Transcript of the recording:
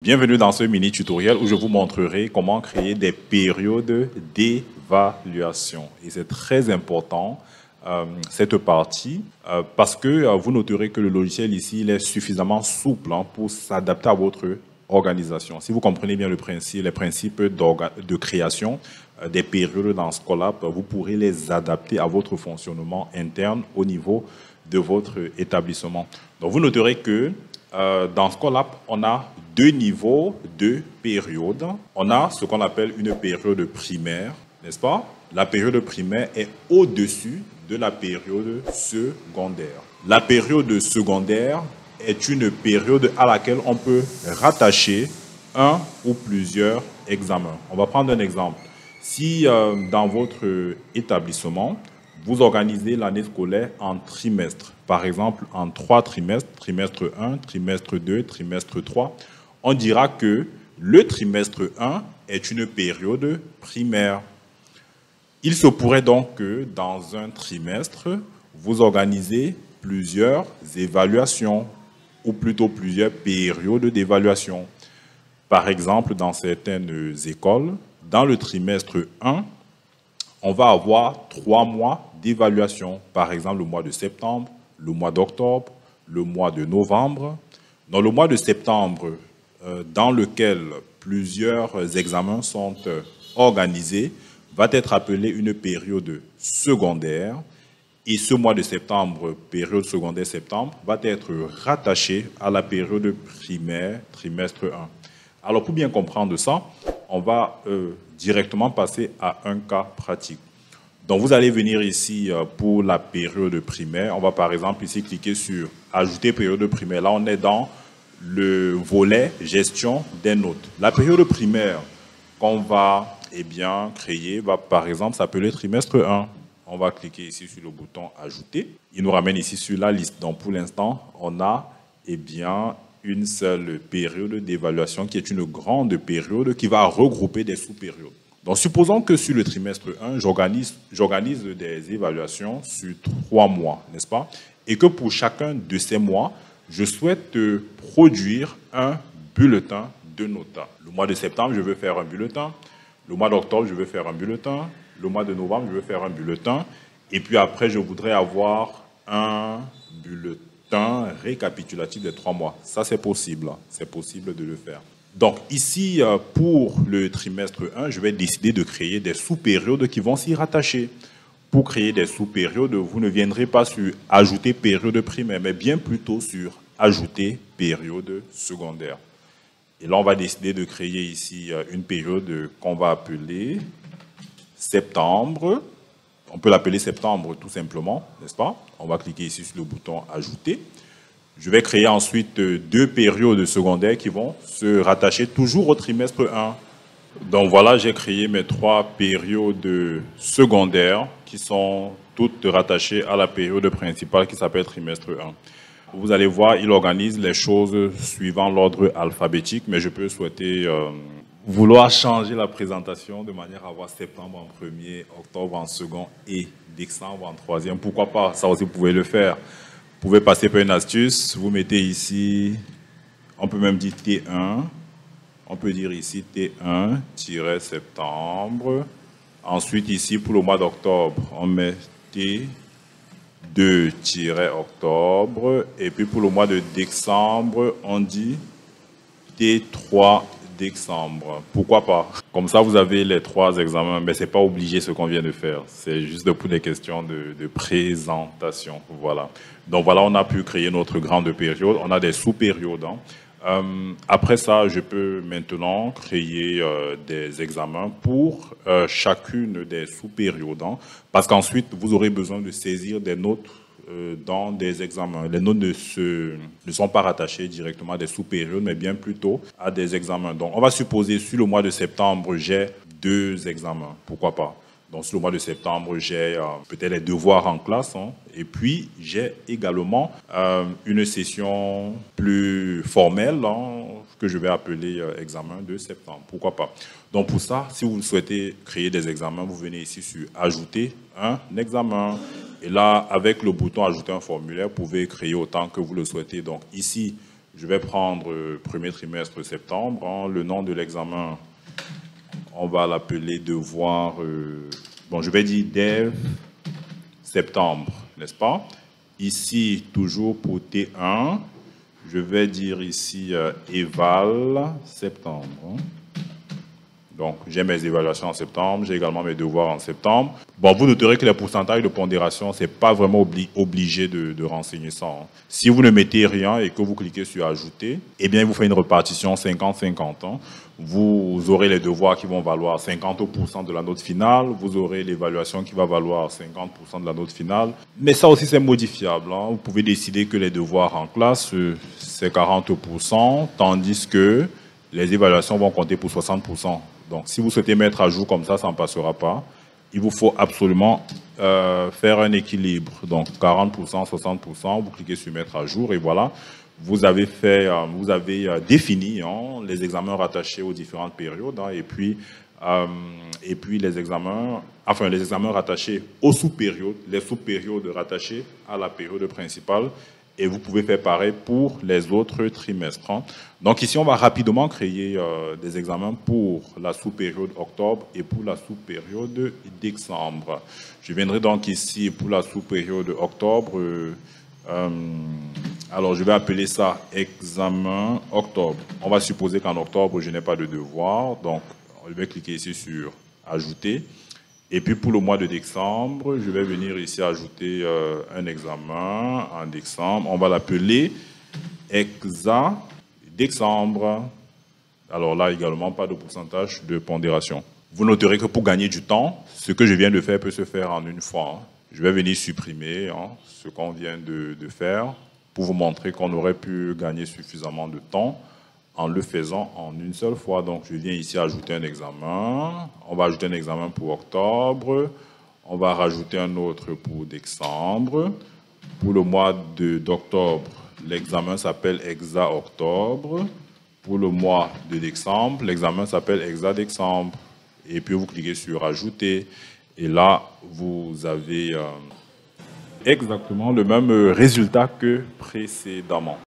Bienvenue dans ce mini tutoriel où je vous montrerai comment créer des périodes d'évaluation. Et c'est très important cette partie parce que vous noterez que le logiciel ici il est suffisamment souple pour s'adapter à votre organisation. Si vous comprenez bien les principes de création des périodes dans Scholar, vous pourrez les adapter à votre fonctionnement interne au niveau de votre établissement. Donc vous noterez que dans Scholar, on a deux niveaux de périodes. On a ce qu'on appelle une période primaire, n'est-ce pas? La période primaire est au-dessus de la période secondaire. La période secondaire est une période à laquelle on peut rattacher un ou plusieurs examens. On va prendre un exemple. Si dans votre établissement, vous organisez l'année scolaire en trimestres, par exemple en 3 trimestres, trimestre 1, trimestre 2, trimestre 3, on dira que le trimestre 1 est une période primaire. Il se pourrait donc que dans un trimestre, vous organisez plusieurs évaluations, ou plutôt plusieurs périodes d'évaluation. Par exemple, dans certaines écoles, dans le trimestre 1, on va avoir 3 mois d'évaluation. Par exemple, le mois de septembre, le mois d'octobre, le mois de novembre. Dans le mois de septembre, dans lequel plusieurs examens sont organisés, va être appelé une période secondaire. Et ce mois de septembre, période secondaire septembre, va être rattaché à la période primaire, trimestre 1. Alors, pour bien comprendre ça, on va directement passer à un cas pratique. Donc, vous allez venir ici pour la période primaire. On va par exemple ici cliquer sur « Ajouter période primaire ». Là, on est dans le volet « Gestion des notes ». La période primaire qu'on va créer va par exemple s'appeler trimestre 1. On va cliquer ici sur le bouton « Ajouter ». Il nous ramène ici sur la liste. Donc, pour l'instant, on a une seule période d'évaluation qui est une grande période qui va regrouper des sous-périodes. Donc, supposons que sur le trimestre 1, j'organise des évaluations sur 3 mois, n'est-ce pas? Et que pour chacun de ces mois, je souhaite produire un bulletin de nota. Le mois de septembre, je veux faire un bulletin. Le mois d'octobre, je veux faire un bulletin. Le mois de novembre, je veux faire un bulletin. Et puis après, je voudrais avoir un bulletin récapitulatif des 3 mois. Ça, c'est possible. C'est possible de le faire. Donc, ici, pour le trimestre 1, je vais décider de créer des sous-périodes qui vont s'y rattacher. Pour créer des sous-périodes, vous ne viendrez pas sur « Ajouter période primaire », mais bien plutôt sur « Ajouter période secondaire ». Et là, on va décider de créer ici une période qu'on va appeler septembre. On peut l'appeler septembre tout simplement, n'est-ce pas? On va cliquer ici sur le bouton « Ajouter ». Je vais créer ensuite 2 périodes secondaires qui vont se rattacher toujours au trimestre 1. Donc voilà, j'ai créé mes 3 périodes secondaires qui sont toutes rattachées à la période principale qui s'appelle trimestre 1. Vous allez voir, il organise les choses suivant l'ordre alphabétique, mais je peux souhaiter vouloir changer la présentation de manière à avoir septembre en premier, octobre en second et décembre en troisième. Pourquoi pas? Ça aussi, vous pouvez le faire. Vous pouvez passer par une astuce. Vous mettez ici, on peut même dire T1. On peut dire ici T1-septembre. Ensuite, ici, pour le mois d'octobre, on met T2-octobre. Et puis, pour le mois de décembre, on dit T3 décembre. Pourquoi pas? Comme ça, vous avez les 3 examens, mais ce n'est pas obligé ce qu'on vient de faire. C'est juste pour des questions de présentation. Voilà. Donc voilà, on a pu créer notre grande période. On a des sous-périodes. Après ça, je peux maintenant créer des examens pour chacune des sous-périodes. Parce qu'ensuite, vous aurez besoin de saisir des notes dans des examens. Les notes ne sont pas rattachées directement à des sous-périodes, mais bien plutôt à des examens. Donc, on va supposer sur le mois de septembre, j'ai 2 examens. Pourquoi pas? Donc, sur le mois de septembre, j'ai peut-être les devoirs en classe. Et puis, j'ai également une session plus formelle que je vais appeler examen de septembre. Pourquoi pas? Donc, pour ça, si vous souhaitez créer des examens, vous venez ici sur « Ajouter un examen ». Et là, avec le bouton « Ajouter un formulaire », vous pouvez créer autant que vous le souhaitez. Donc, ici, Je vais prendre premier trimestre septembre. Hein. Le nom de l'examen, on va l'appeler devoir. Bon, je vais dire dev septembre, n'est-ce pas? Ici, toujours pour T1, je vais dire ici éval septembre. Donc, j'ai mes évaluations en septembre, j'ai également mes devoirs en septembre. Bon, vous noterez que les pourcentages de pondération, c'est pas vraiment obligé de renseigner ça. Hein. Si vous ne mettez rien et que vous cliquez sur ajouter, eh bien, il vous fait une répartition 50-50. Hein. Vous aurez les devoirs qui vont valoir 50% de la note finale, vous aurez l'évaluation qui va valoir 50% de la note finale. Mais ça aussi, c'est modifiable. Hein. Vous pouvez décider que les devoirs en classe, c'est 40%, tandis que les évaluations vont compter pour 60%. Donc, si vous souhaitez mettre à jour comme ça ne passera pas. Il vous faut absolument faire un équilibre. Donc, 40%, 60%, vous cliquez sur mettre à jour et voilà. Vous avez défini hein, les examens rattachés aux différentes périodes hein, et puis les examens rattachés aux sous-périodes, les sous-périodes rattachées à la période principale. Et vous pouvez faire pareil pour les autres trimestres. Hein. Donc ici, on va rapidement créer des examens pour la sous-période octobre et pour la sous-période décembre. Je viendrai donc ici pour la sous-période octobre. Alors, je vais appeler ça examen octobre. On va supposer qu'en octobre, je n'ai pas de devoir. Donc, je vais cliquer ici sur ajouter. Et puis pour le mois de décembre, je vais venir ici ajouter un examen en décembre. On va l'appeler exa décembre. Alors là également, pas de pourcentage de pondération. Vous noterez que pour gagner du temps, ce que je viens de faire peut se faire en une fois. Hein. Je vais venir supprimer hein, ce qu'on vient de faire pour vous montrer qu'on aurait pu gagner suffisamment de temps en le faisant en une seule fois. Donc, je viens ici ajouter un examen. On va ajouter un examen pour octobre. On va rajouter un autre pour décembre. Pour le mois d'octobre, l'examen s'appelle Exa Octobre. Pour le mois de décembre, l'examen s'appelle Exa Décembre. Et puis, vous cliquez sur Ajouter. Et là, vous avez exactement le même résultat que précédemment.